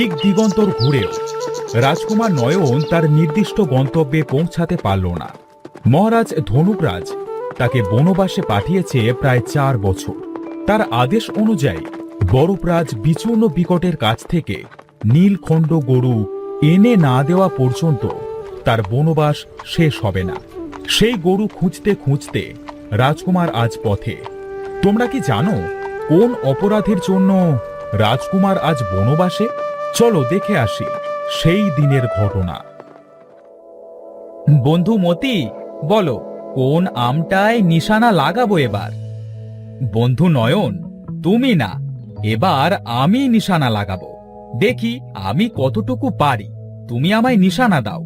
দিক দিগন্তর ঘুরেও রাজকুমার নয়ন তার নির্দিষ্ট গন্তব্যে পৌঁছাতে পারল না। মহারাজ ধনুকরাজ তাকে বনবাসে পাঠিয়েছে প্রায় 4 বছর। তার আদেশ অনুযায়ী বরফরাজ বিচূর্ণ বিকটের কাছ থেকে নীলখণ্ড গরু এনে না দেওয়া পর্যন্ত তার বনবাস শেষ হবে না। সেই গরু খুঁজতে খুঁজতে রাজকুমার আজ পথে। তোমরা কি জানো কোন অপরাধের জন্য রাজকুমার আজ বনবাসে? চলো দেখে আসি সেই দিনের ঘটনা। বন্ধু মতি, বলো কোন আমটায় নিশানা লাগাবো এবার? বন্ধু নয়ন, তুমি না, এবার আমি নিশানা লাগাবো। দেখি আমি কতটুকু পারি, তুমি আমায় নিশানা দাও।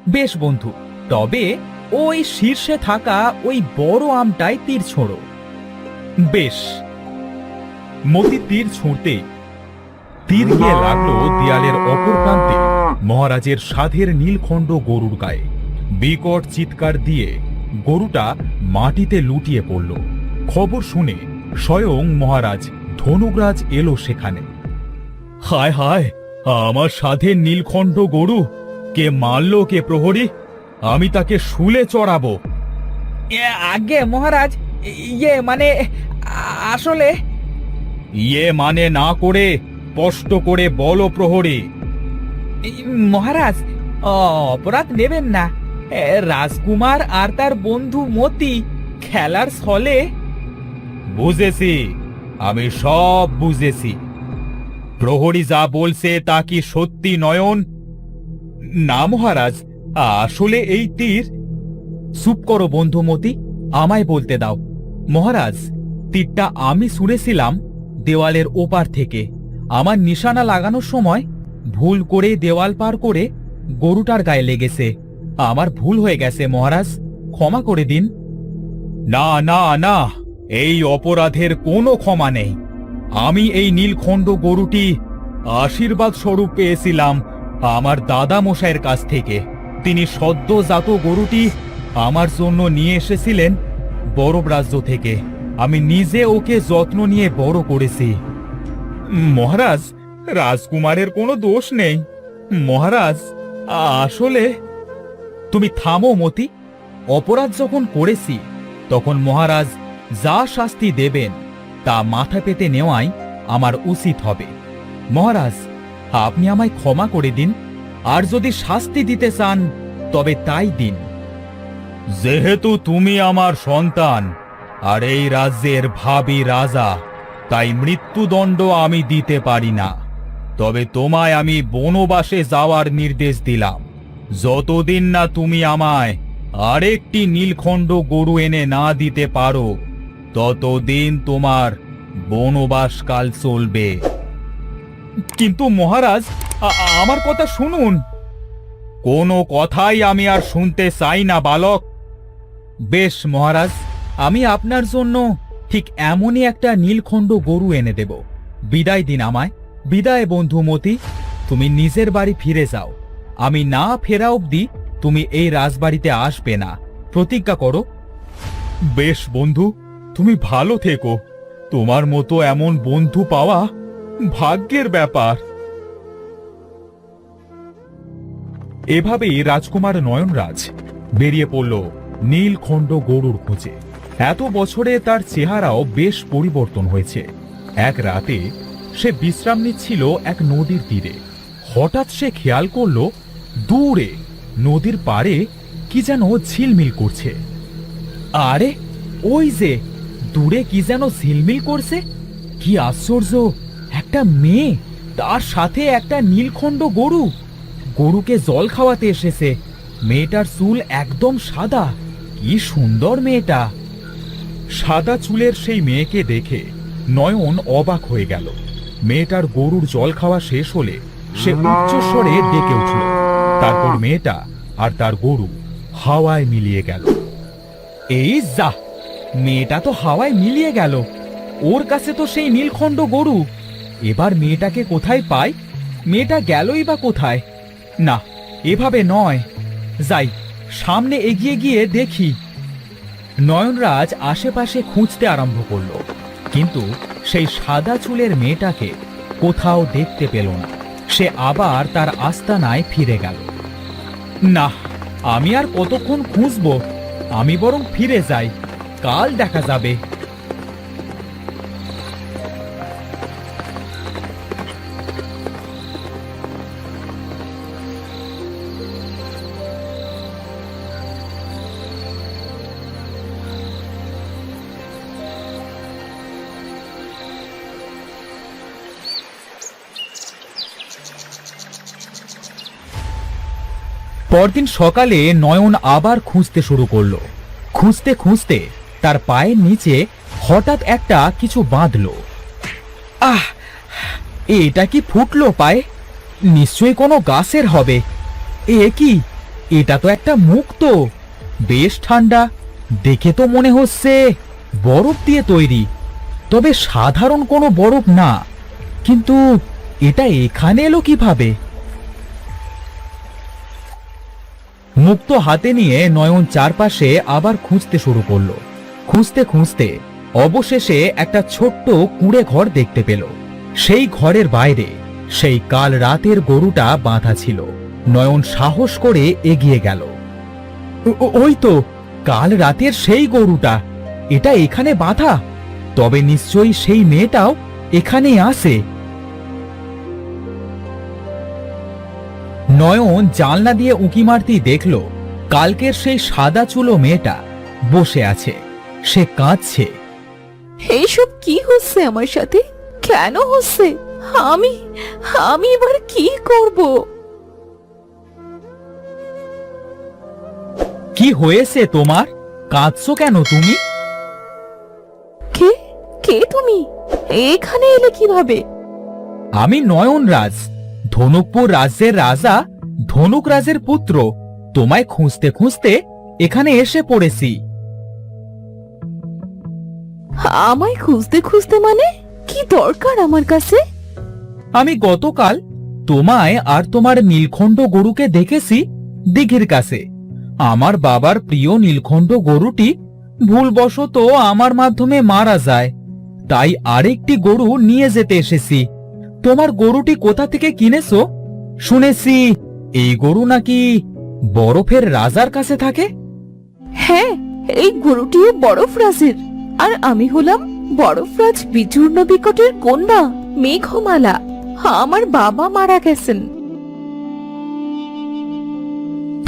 বেশ বন্ধু, তবে ওই শীর্ষে থাকা ওই বড় আমটায় তীর ছোঁড়ো। বেশ। মতি তীর ছুঁড়তে তীর গিয়ে লাগলো দেয়ালের অপর প্রান্তে মহারাজের সাধের নীলখণ্ড গরুর গায়ে। বিকট চিৎকার দিয়ে গরুটা মাটিতে লুটিয়ে পড়ল। খবর শুনে স্বয়ং মহারাজ ধনুকরাজ এলো সেখানে। হায় হায়, আমার সাধের নীলখণ্ড গরু কে মারল? কে প্রহরী? আমি তাকে শুলে চড়াবো। আগে মহারাজ, মানে আসলে মানে না করে স্পষ্ট করে বলো প্রহরী। মহারাজ, অপরাধ নেবেন না। রাজকুমার আর তার বন্ধু মতি খেলার ছলে। বুঝেছি, আমি সব বুঝেছি। প্রহরী যা বলছে তা কি সত্যি নয়ন? না মহারাজ, আসলে এই তীর। চুপ করো বন্ধু মতি, আমায় বলতে দাও। মহারাজ, তীরটা আমি ছুঁড়েছিলাম দেওয়ালের ওপার থেকে। আমার নিশানা লাগানোর সময় ভুল করে দেওয়াল পার করে গরুটার গায়ে লেগেছে। আমার ভুল হয়ে গেছে মহারাজ, ক্ষমা করে দিন। না না না, এই অপরাধের কোনো ক্ষমা নেই। আমি এই নীলখণ্ড গরুটি আশীর্বাদ স্বরূপ পেয়েছিলাম আমার দাদা মশাইয়ের কাছ থেকে। তিনি সদ্যজাত গরুটি আমার জন্য নিয়ে এসেছিলেন বরফ রাজ্য থেকে। আমি নিজে ওকে যত্ন নিয়ে বড় করেছি। মহারাজ, রাজকুমারের কোনো দোষ নেই। মহারাজ, আসলে। তুমি থামো মতি। অপরাধ যখন করেছি তখন মহারাজ যা শাস্তি দেবেন তা মাথা পেতে নেওয়াই আমার উচিত হবে। মহারাজ, আপনি আমায় ক্ষমা করে দিন, আর যদি শাস্তি দিতে চান তবে তাই দিন। যেহেতু তুমি আমার সন্তান আর এই রাজ্যের ভাবী রাজা, তাই মৃত্যুদণ্ড আমি দিতে পারি না। তবে তোমায় আমি বনবাসে যাওয়ার নির্দেশ দিলাম। যতদিন না তুমি আমায় আরেকটি নীলখণ্ড গরু এনে না দিতে পারো, ততদিন তোমার বনবাসকাল চলবে। কিন্তু মহারাজ, আমার কথা শুনুন। কোনো কথাই আমি আর শুনতে চাই না বালক। বেশ মহারাজ, আমি আপনার জন্য ঠিক এমনই একটা নীলখণ্ড গরু এনে দেব। বিদায় দিন আমায়। বিদায় বন্ধু মতি, তুমি নিজের বাড়ি ফিরে যাও। আমি না ফেরা অবধি তুমি এই রাজবাড়িতে আসবে না, প্রতিজ্ঞা করো। বেশ বন্ধু, তুমি ভালো থেকো। তোমার মতো এমন বন্ধু পাওয়া ভাগ্যের ব্যাপার। এভাবেই রাজকুমার নয়নরাজ বেরিয়ে পড়ল নীলখণ্ড গরুর খোঁজে। এত বছরে তার চেহারাও বেশ পরিবর্তন হয়েছে। এক রাতে সে বিশ্রাম নিচ্ছিল এক নদীর তীরে। হঠাৎ সে খেয়াল করল দূরে নদীর পাড়ে কি যেন ঝিলমিল করছে। আরে, ওই যে দূরে কি যেন ঝিলমিল করছে। কি আশ্চর্য, একটা মেয়ে, তার সাথে একটা নীলখণ্ড গরু। গরুকে জল খাওয়াতে এসেছে। মেয়েটার চুল একদম সাদা। কি সুন্দর মেয়েটা। সাদা চুলের সেই মেয়েকে দেখে নয়ন অবাক হয়ে গেল। মেয়েটার গরুর জল খাওয়া শেষ হলে সে উচ্চস্বরে ডেকে উঠল। তারপর মেয়েটা আর তার গরু হাওয়ায় মিলিয়ে গেল। এই যা, মেয়েটা তো হাওয়ায় মিলিয়ে গেল। ওর কাছে তো সেই নীলখণ্ড গরু। এবার মেয়েটাকে কোথায় পাই? মেয়েটা গেলই বা কোথায়? না, এভাবে নয়। যাই, সামনে এগিয়ে গিয়ে দেখি। নয়নরাজ আশেপাশে খুঁজতে আরম্ভ করল, কিন্তু সেই সাদা চুলের মেয়েটাকে কোথাও দেখতে পেল না। সে আবার তার আস্তানায় ফিরে গেল। না, আমি আর কতক্ষণ খুঁজবো? আমি বরং ফিরে যাই, কাল দেখা যাবে। পরদিন সকালে নয়ন আবার খুঁজতে শুরু করলো। খুঁজতে খুঁজতে তার পায়ের নিচে হঠাৎ একটা কিছু বাঁধলো। আহ, এটা কি ফুটলো পায়ে? নিশ্চয়ই কোনো গাছের হবে। এ কি? এটা তো একটা মুখ, তো বেশ ঠান্ডা। দেখে তো মনে হচ্ছে বরফ দিয়ে তৈরি, তবে সাধারণ কোনো বরফ না। কিন্তু এটা এখানে এলো কিভাবে? মুক্ত হাতে নিয়ে নয়ন চারপাশে আবার খুঁজতে শুরু করলো। খুঁজতে খুঁজতে অবশেষে একটা ছোট্ট কুঁড়ে ঘর দেখতে পেল। সেই ঘরের বাইরে সেই কাল রাতের গরুটা বাঁধা ছিল। নয়ন সাহস করে এগিয়ে গেল। ওই তো কাল রাতের সেই গরুটা, এটা এখানে বাঁধা। তবে নিশ্চয়ই সেই মেয়েটাও এখানেই আসে। নয়ন জানলা দিয়ে উঁকি মারতেই দেখল কালকের সেই সাদা চুলো মেয়েটা বসে আছে। সে কাঁদছে। এইসব কি হচ্ছে আমার সাথে? কেন হচ্ছে? আমি আমি এবার কি করব? কি হয়েছে তোমার? কাঁদছো কেন তুমি? কে কে তুমি? এখানে এলে কিভাবে? আমি নয়নরাজ, ধনুকপুর রাজ্যের রাজা ধনুকরাজের পুত্র। তোমায় খুঁজতে খুঁজতে এখানে এসে পড়েছি। আমায় খুঁজতে খুঁজতে মানে? কি দরকার আমার কাছে? আমি গতকাল তোমায় আর তোমার নীলখণ্ড গরুকে দেখেছি দিঘির কাছে। আমার বাবার প্রিয় নীলখণ্ড গরুটি ভুলবশত আমার মাধ্যমে মারা যায়, তাই আরেকটি গরু নিয়ে যেতে এসেছি। তোমার গরুটি কোথা থেকে কিনেছো? শুনেছি এই গরু নাকি বরফের রাজার কাছে থাকে। হ্যাঁ, এই গরুটিও বরফরাজের, আর আমি হলাম বরফরাজ বিচূর্ণ বিকটের কন্যা মেঘমালা। আমার বাবা মারা গেছেন।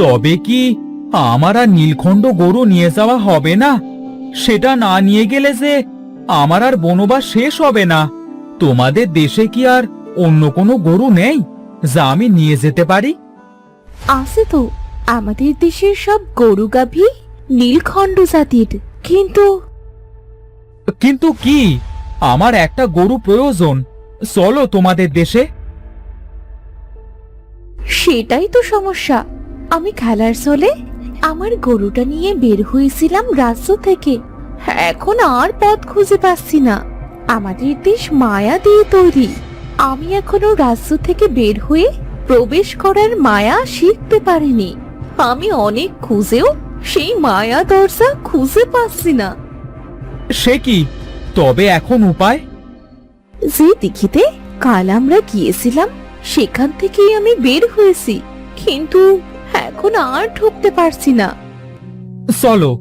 তবে কি আমার আর নীলখণ্ড গরু নিয়ে যাওয়া হবে না? সেটা না নিয়ে গেলে যে আমার আর বনবাস শেষ হবে না। তোমাদের দেশে কি আর অন্য কোনো গরু নেই যা আমি নিয়ে যেতে পারি? আছে তো, আমাদের দেশের সব গরু গাভী নীলখণ্ড জাতির। কিন্তু কিন্তু কি? আমার একটা গরু প্রয়োজন। চলো তোমাদের দেশে। সেটাই তো সমস্যা। আমি খেলার ছলে আমার গরুটা নিয়ে বের হয়েছিলাম রাজ্য থেকে। এখন আর পথ খুঁজে পাচ্ছি না। আমাদের দেশ মায়া দিয়ে তৈরি। আমি এখনো রাজ্য থেকে বের হয়ে প্রবেশ করার মায়া শিখতে পারিনি। আমি অনেক খুঁজেও সেই মায়া দরজা খুঁজে পাচ্ছি না। সে কি? তবে এখন উপায়? যে দিঘিতে কাল আমরা গিয়েছিলাম সেখান থেকেই আমি বের হয়েছি, কিন্তু এখন আর ঢুকতে পারছি না। চলো,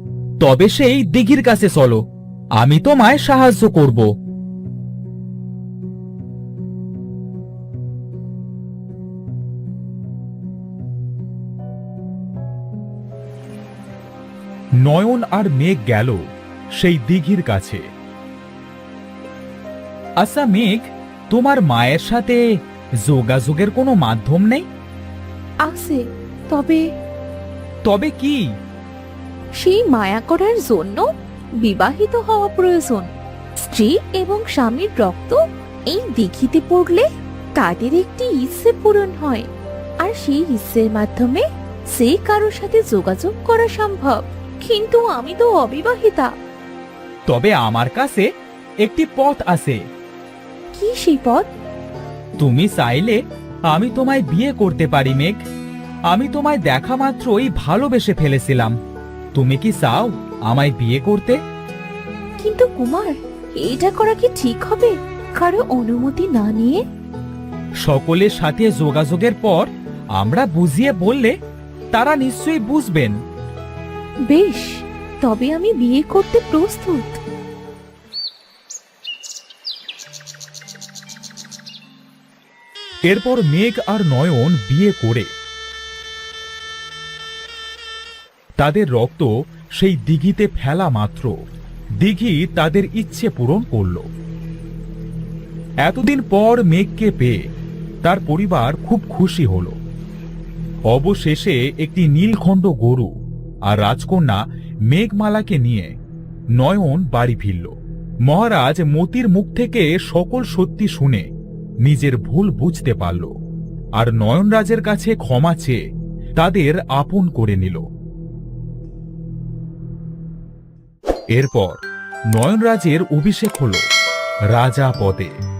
তবে সেই দিঘির কাছে চলো, আমি তোমায় সাহায্য করব। নয়ন আর মেঘ গেল সেই দিঘির কাছে। আচ্ছা মেঘ, তোমার মায়ের সাথে যোগাযোগের কোনো মাধ্যম নেই? আছে, তবে তবে কি? সেই মায়া করার জন্য বিবাহিত হওয়া প্রয়োজন। স্ত্রী এবং স্বামীর রক্ত এই দিঘিতে পড়লে তাদের একটি ইচ্ছে পূরণ হয়, আর সেই ইচ্ছের মাধ্যমে সে কারোর সাথে যোগাযোগ করা সম্ভব। কিন্তু আমি তো অবিবাহিতা। তবে আমার কাছে একটি পথ আছে। কি সেই পথ? তুমি চাইলে আমি তোমায় বিয়ে করতে পারি মেঘ। আমি তোমায় দেখা মাত্রই ভালোবেসে ফেলেছিলাম। তুমি কি চাও আমায় বিয়ে করতে? কিন্তু কুমার, এটা করা কি ঠিক হবে? কারো অনুমতি না নিয়ে সকলের সাথে যোগাযোগের পর আমরা বুঝিয়ে বললে তারা নিশ্চয়ই বুঝবেন। বেশ, তবে আমি বিয়ে করতে প্রস্তুত। এরপর মেঘ আর নয়ন বিয়ে করে তাদের রক্ত সেই দিঘিতে ফেলা মাত্র দিঘি তাদের ইচ্ছে পূরণ করল। এতদিন পর মেঘকে পেয়ে তার পরিবার খুব খুশি হল। অবশেষে একটি নীলখণ্ড গরু আর রাজকন্যা মেঘমালাকে নিয়ে নয়ন বাড়ি ফিরল। মহারাজ মতির মুখ থেকে সকল সত্যি শুনে নিজের ভুল বুঝতে পারল আর নয়নরাজের কাছে ক্ষমা চেয়ে তাদের আপন করে নিল। এরপর নয়নরাজের অভিষেক হল রাজা পদে।